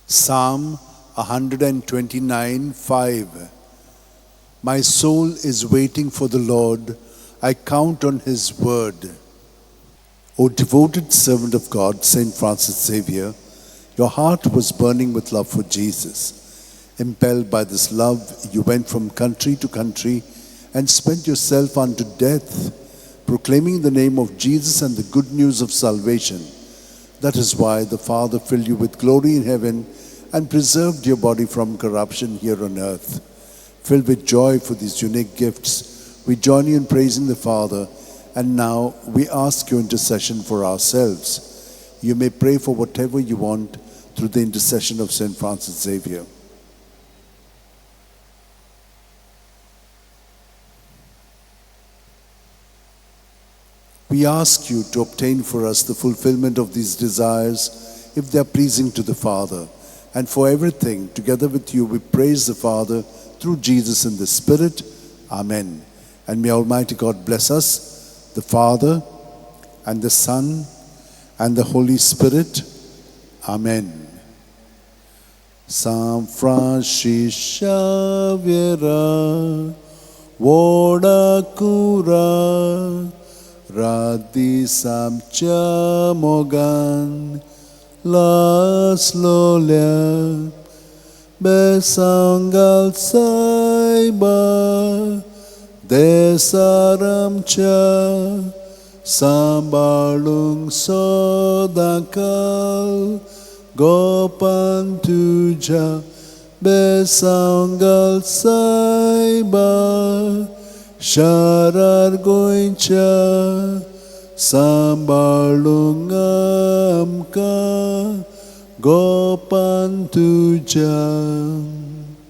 Psalm 129:5. My soul is waiting for the Lord. I count on His word. O devoted servant of God, Saint Francis Xavier, your heart was burning with love for Jesus. Impelled by this love, you went from country to country and spent yourself unto death, proclaiming the name of Jesus and the good news of salvation. That is why the Father filled you with glory in heaven and preserved your body from corruption here on earth. Filled with joy for these unique gifts, we join you in praising the Father, and now we ask your intercession for ourselves. You may pray for whatever you want through the intercession of Saint Francis Xavier. We ask you to obtain for us the fulfillment of these desires, if they are pleasing to the Father. And for everything, together with you, we praise the Father through Jesus in the Spirit. Amen. And may Almighty God bless us, the Father, and the Son, and the Holy Spirit. Amen. San Francis Xavier, Vodakura, Radhi Samcha Mogan, Las Lolia, Besangal Saiba, Desaramcha, Sambalung Sodakal, Gopantuja, Besangal Saiba, Sharar Goincha, Sambalungamka, Gopantuja.